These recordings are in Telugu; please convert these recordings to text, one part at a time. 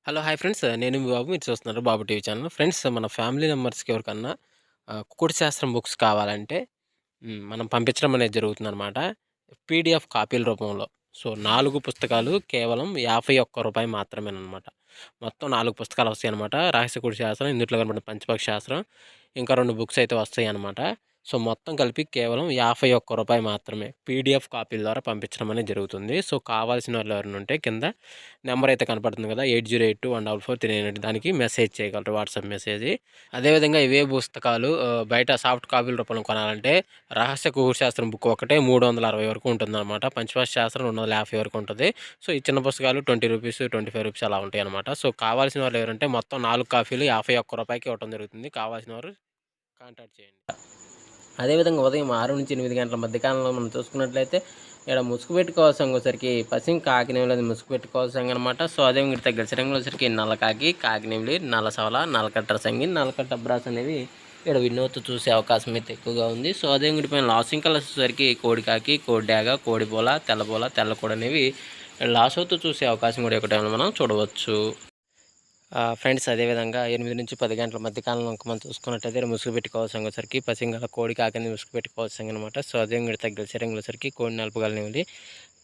హలో! Hi friends. నేను మీ బాబు. మీరు చూస్తున్నారు బాబు టీవీ ఛానల్. ఫ్రెండ్స్ మన ఫ్యామిలీ మెంబర్స్‌కి ఎవరికన్నా కుకుడు శాస్త్రం బుక్స్ కావాలంటే మనం పంపించడం అనేది జరుగుతుందనమాట. పీడీఎఫ్ కాపీల రూపంలో. సో, 4 పుస్తకాలు కేవలం రూ. 51 మాత్రమేననమాట. మొత్తం 4 పుస్తకాలు వస్తాయనమాట. రహస్య కుడి శాస్త్రం, ఇందుట్లో కనపడిన పంచపక్ష శాస్త్రం, ఇంకా 2 బుక్స్ అయితే వస్తాయనమాట. సో, మొత్తం కలిపి కేవలం రూ. 51 మాత్రమే. పీడీఎఫ్ కాపీల ద్వారా పంపించడం అనేది జరుగుతుంది. సో, కావాల్సిన వాళ్ళు ఎవరైనా ఉంటే కింద నెంబర్ అయితే కనపడుతుంది కదా! 8082144398 దానికి మెసేజ్ చేయగలరు. WhatsApp message. అదేవిధంగా ఇవే పుస్తకాలు బయట సాఫ్ట్ కాపీల రూపంలో కొనాలంటే రహస్య కుహుడు శాస్త్రం బుక్ ఒకటే 360 వరకు ఉంటుందన్నమాట. పంచభాష శాస్త్రం 250 వరకు ఉంటది. సో, ఈ చిన్న పుస్తకాలు రూ. 20, రూ. 25 అలా ఉంటాయన్నమాట. సో, కావాల్సిన వాళ్ళు ఎవరంటే మొత్తం 4 కాపీలు రూ. 51కి ఇవ్వటం జరుగుతుంది. కావాల్సిన వారు కాంటాక్ట్ చేయండి. అదేవిధంగా ఉదయం 6-8 గంటల మధ్య కాలంలో మనం చూసుకున్నట్లయితే ఇక్కడ ముసుగుపెట్టుకోవాలి సంగోసరికి పశ్చిమ కాకినేమిలి అది ముసుగుపెట్టుకోవాలి సంగ అనమాట. సో, అదే ఇంకటి దగ్గర శ్రీరంగంలో సరికి నల్లకాకి, కాకినేమిలి, నల్లసవల, నల్లకట్ట సంగి, నల్లకట్ట బ్రాస్ అనేవి ఇక్కడ వినోద్ చూసే అవకాశం అయితే ఎక్కువగా ఉంది. సో, అదే ఇంకటి పైన లాసింగ్ కలర్స్ వచ్చేసరికి కోడికాకి, కోడిడాగ, కోడిబోల, తెల్లబోల, తెల్లకోడ అనేవి లాస్ అవుతూ చూసే అవకాశం కూడా ఒక టైంలో మనం చూడవచ్చు. ఫ్రెండ్స్ అదేవిధంగా 8-10 గంటల మధ్య కాలంలో మనం చూసుకున్నట్టయితే ముసుగు పెట్టుకోవాల్సి వచ్చరికి పసింగల కోడి కాకిని ముసుగు పెట్టుకోవాల్సి అనమాట. సో, అదే ఇంకటి తగ్గల శరీరంలో సరికి కోడి నలుపుగలనివి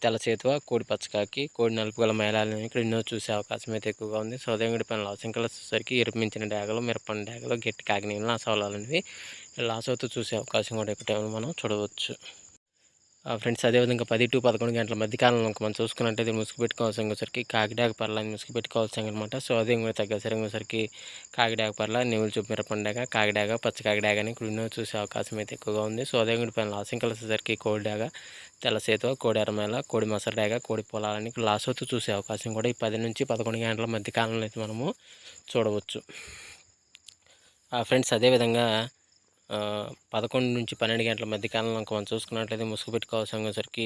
తెల్ల చేతువ, కోడి పచ్చకాకి, కోడి నలుపుగల మేళాలని ఇక్కడ ఎన్నో చూసే అవకాశం అయితే ఎక్కువగా ఉంది. సో, అదే ఇంకటి పైన లాసింగ్ కలర్స్ వచ్చేసరికి ఎరుపుమించిన డాగలు, మిరపండి డాగలు, గట్టి కాకినీళ్ళు, అసవలాలనేవి లాస్ అవుతూ చూసే అవకాశం కూడా ఎక్కువ టైంలో మనం చూడవచ్చు. ఫ్రెండ్స్ అదేవిధంగా 10-11 గంటల మధ్య కాలంలో మనం చూసుకున్నట్టయితే ముసుగు పెట్టుకోవాల్సిన వచ్చరికి కాకిడాక పర్ల ముసుగు పెట్టుకోవాల్సిన అనమాట. సో, అదే ఇంకా తగ్గ సరికి కాకిడాక పర్ల నెవులు చూపు మిరపండాక కాకిడాక పచ్చ కాకిడాక అని ఇక్కడ ఎన్నో చూసే అవకాశం అయితే ఎక్కువగా ఉంది. సో, అదే ఇంకటి పైన లాసింగ్ కలిసేసరికి కోడిడాక, తెల్ల సేతువ, కోడి ఎర్రమేల, కోడి మసరడాక, కోడి పొలాలని లాస్ అవుతూ చూసే అవకాశం కూడా ఈ 10-11 గంటల మధ్య కాలంలో అయితే మనము చూడవచ్చు. ఫ్రెండ్స్ అదేవిధంగా 11-12 గంటల మధ్య కాలంలో మనం చూసుకున్నట్లయితే ముసుగు పెట్టుకోవాల్సిన సరికి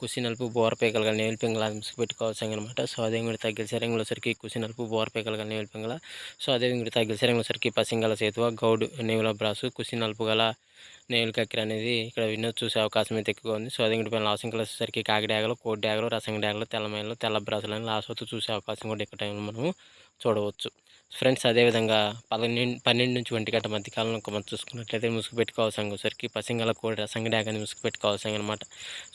కుసి నలుపు బోరపేకలు కానీ నేల పింగళ ముసుగు పెట్టుకోవాల్సిన అనమాట. సో, అదే ఇంకటి తగ్గిన శరీరంలో సరికి కుసి నలుపు బోరపేకలు కానీ నేల పింగళ. సో, అదే ఇంకటి తగ్గిన శరీరంలో సరికి పసింగల సేతువ, గౌడు నేవుల బ్రాసు, కుసి నలుపు గల నేవుల కక్కిర అనేది ఇక్కడ వినోద్ చూసే అవకాశం అయితే ఎక్కువగా ఉంది. సో, అదే ఇంకటి పైన లాసింగ్ వచ్చేసరికి కాకి డాగలు, కోడి డాగలు, రసంగ డాగలు, తెల్లమైలు, తెల్ల బ్రాసులు అని లాస్ అవుతూ చూసే అవకాశం కూడా ఇక్కడ టైంలో మనము చూడవచ్చు. ఫ్రెండ్స్ అదేవిధంగా 12-1 గంట మధ్య కాలంలో మనం చూసుకున్నట్లయితే ముసుగు పెట్టుకోవాల్సిన వచ్చరికి పసింగల కోడి రసంగి డాగని ముసుగు పెట్టుకోవాల్సిన అనమాట.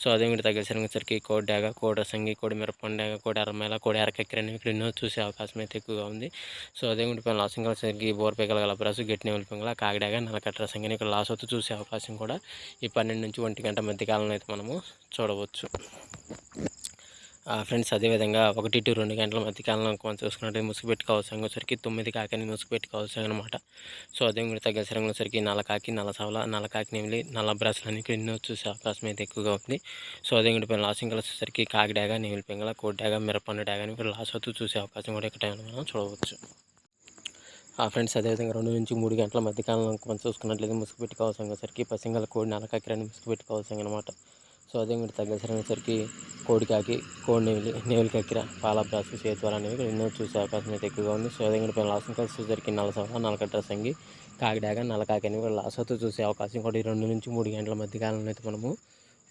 సో, అదే ఇంకటి తగ్గసరికి కోడి డాగ, కోడి రసంగి, కోడి మిరపండి డాగ, కోడి అరమేల, కోడి అరకెక్కర అనేవి ఇక్కడ ఎన్నో చూసే అవకాశం అయితే ఎక్కువగా ఉంది. సో, అదే ఇంకటి పైన లాసింగ్ వచ్చరికి బోర్పేకల గలపరాసు, గట్టి నెమలి పింగళ, కాకిడాగ, నల్లకట్ట రసంగిని ఇక్కడ లాస్ అవుతూ చూసే అవకాశం కూడా ఈ 12-1 గంట మధ్య కాలంలో అయితే మనము చూడవచ్చు. ఫ్రెండ్స్ అదేవిధంగా 1-2 గంటల మధ్య కాలంలో మనం చూసుకున్నట్టు ముసుగు పెట్టుకోవాల్సిన వచ్చరికి 9 కాకని ముసుగు పెట్టుకోవాల్సిన అనమాట. సో, అదే ఇంకటి తగ్గ శరంలో సరికి నల్లకాకి, నల్లసవల, నల్లకాకి నెమిలి, నల్ల బ్రాసులు అని ఎన్నో చూసే అవకాశం అయితే ఎక్కువగా ఉంది. సో, అదే ఇంకటి పైన లాసింగ్ కలర్స్ వచ్చేసరికి కాకి డాగ, నెమిలి పింగళ, కోడి డాగ, మిరపండు డాగ అని ఇక్కడ లాస్ అవుతూ చూసే అవకాశం కూడా ఇక్కడ టైంలో మనం చూడవచ్చు. ఫ్రెండ్స్ అదేవిధంగా 2-3 గంటల మధ్య కాలంలో మనం చూసుకున్నట్లయితే ముసుగు పెట్టుకోవాల్సిన వచ్చరికి పసింగల కోడి నల్లకాకిరని ముసుగు పెట్టుకోవాల్సిన అనమాట. సో, అదే ఇంకటి తగ్గసరికి కోడికాకి, కోడి నెమిలి కక్కిర, పాల బ్రాసు, సేతువాలు అనేవి ఇక్కడ ఎన్నో చూసే అవకాశం అయితే ఎక్కువగా ఉంది. సో, అదే ఇంకటి పైన లాసింగ్ కలిసి వచ్చేసరికి నల్లసవల, నల్లకట్ట సంగి, కాకిడాక, నల్లకాకి అనేవి లాస్ అవుతూ చూసే అవకాశం కూడా ఈ 2-3 గంటల మధ్య కాలంలో అయితే మనము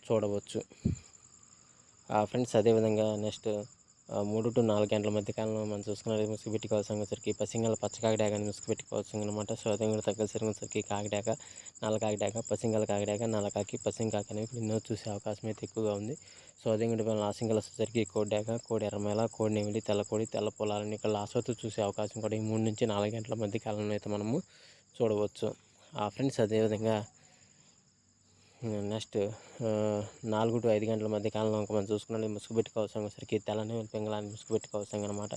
చూడవచ్చు. ఫ్రెండ్స్ అదేవిధంగా నెక్స్ట్ 3-4 గంటల మధ్య కాలంలో మనం చూసుకున్నట్లయితే ముసుగు పెట్టుకోవాల్సిన వచ్చరికి పసింగల పచ్చ కాకిడాకని ముసుగు పెట్టుకోవాల్సిన అనమాట. సో, అదే కూడా తగ్గ సరికి కాకిడాక, నల్ల కాకిడాక, పసింగల కాకిడాక, నల్లకాకి, పసింగాకి అనేవి ఇక్కడ ఎన్నో చూసే అవకాశం అయితే ఎక్కువగా ఉంది. సో, అదే కూడా లాసింగల్ వచ్చేసరికి కోడి డాక, కోడి ఎర్రమేల, కోడి నెమిలి, తెల్లకోడి, తెల్ల పొలాలని ఇక్కడ లాస్ అవుతూ చూసే అవకాశం కూడా ఈ 3-4 గంటల మధ్య కాలంలో అయితే మనము చూడవచ్చు. ఫ్రెండ్స్ అదేవిధంగా నెక్స్ట్ 4-5 గంటల మధ్య కాలంలో మనం చూసుకున్నట్టు ముసుగు పెట్టుకోవాల్సిన సరికి తెల్ల నెమలి పింగళాన్ని ముసుగు పెట్టుకోవాల్సిన అనమాట.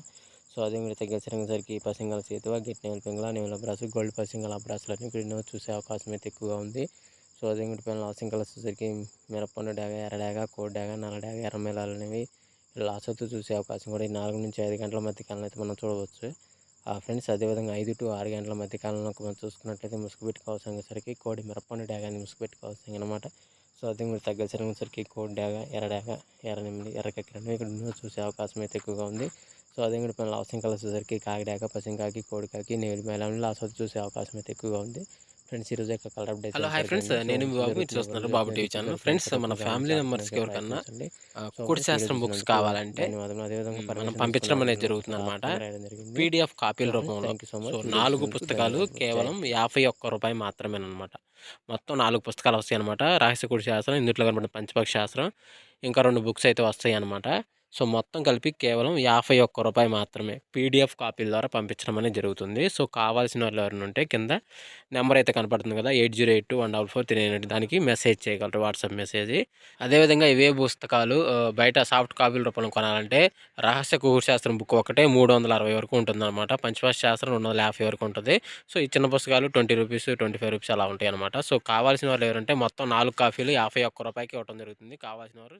సో, అదే కూడా తగ్గసరికి పసింగల చేతువ, గట్టి నెమలి పింగళ, నెమల బ్రాసు, గోల్డ్ పసింగల బ్రాసులు అన్ని ఇక్కడ ఎన్నో చూసే అవకాశం అయితే ఎక్కువగా ఉంది. సో, అదే కూడా పైన లాసింగ్ కలర్స్ వచ్చేసరికి మిరపండు డాగ, ఎర్ర డాగ, కోడి డాగ, నల్ల డాగ, ఎర్రమేళాలు అనేవి లాస్ అవుతూ చూసే అవకాశం కూడా ఈ 4-5 గంటల మధ్య కాలంలో అయితే మనం చూడవచ్చు. ఫ్రెండ్స్ అదేవిధంగా 5-6 గంటల మధ్య కాలంలో మనం చూసుకున్నట్లయితే ముసుగు పెట్టుకోవాల్సిన సరికి కోడి మిరపండు డాగాని ముసుగు పెట్టుకోవాల్సిన అనమాట. సో, అదే మీరు తగ్గసరికి కోడి డాగ, ఎర్ర డాగ, ఎర్ర నెమిలి, ఎర్ర కక్కిర అనేవి ఇక్కడ ఎన్నో చూసే అవకాశం అయితే ఎక్కువగా ఉంది. సో, అదే కూడా పైన లాసింగ్ కలర్స్ వచ్చేసరికి కాకిడాక, పసింకాకి, కోడికాకి, నెమిలి మేళాన్ని లాస్ అవుతూ చూసే అవకాశం అయితే ఎక్కువగా ఉంది. ఫ్రెండ్స్ ఈరోజు యొక్క colour updates hello hi friends, ఏంటంటే సో నేను మీ బాబు, మీరు జరుగుతున్న చూస్తున్నారు పనులు బాబు ఎప్పుడైతే టీవీ ఛానల్. చూసారు ఫ్రెండ్స్, మన కొంచెం ఫ్యామిలీ మెంబర్స్కి సహకరించడానికి ఎవరికన్నా ప్రయత్నించండి. సో కుడి ఫ్రెండ్స్ వీడియో శాస్త్రం బుక్స్ చూసినందుకు కావాలంటే ధన్యవాదాలు. అదేవిధంగా మనం పర్మిషన్ తీసుకున్న పంపించడం అనేది వాళ్ళకి జరుగుతుందన్నమాట. ఆప్షన్ రాయడం జరిగింది. పీడిఎఫ్ సో కాపీల ఫ్రెండ్స్ రూపంలో. Thank you so so much. Video 4 చూసినందుకు పుస్తకాలు ధన్యవాదాలు. జై కేవలం హింద్. ₹51 మాత్రమేనమాట. మొత్తం 4 పుస్తకాలు వస్తాయన్నమాట. రహస్య కుడి శాస్త్రం, ఇందులో కనబడిన పంచపక్ష శాస్త్రం, ఇంకా 2 బుక్స్ అయితే వస్తాయన్నమాట. సో మొత్తం కలిపి కేవలం ₹51 మాత్రమే పీడిఎఫ్ కాపీల ద్వారా పంపించడం అనేది జరుగుతుంది. సో కావాల్సిన వాళ్ళు ఎవరైనా ఉంటే కింద నెంబర్ అయితే కనపడుతుంది కదా, 8082144398, దానికి మెసేజ్ చేయగలరు, వాట్సాప్ మెసేజ్. అదేవిధంగా ఇవే పుస్తకాలు బయట సాఫ్ట్ కాపీల రూపంలో కొనాలంటే రహస్య కుహు శాస్త్రం బుక్ ఒకటే 360 వరకు ఉంటుందన్నమాట. పంచభాష శాస్త్రం 250 వరకు ఉంటుంది. సో ఈ చిన్న పుస్తకాలు ₹20, ₹25 అలా ఉంటాయి అనమాట. సో కావాల్సిన వాళ్ళు ఎవరంటే మొత్తం 4 కాపీలు ₹51కి ఇవ్వడం జరుగుతుంది. కావాల్సిన వారు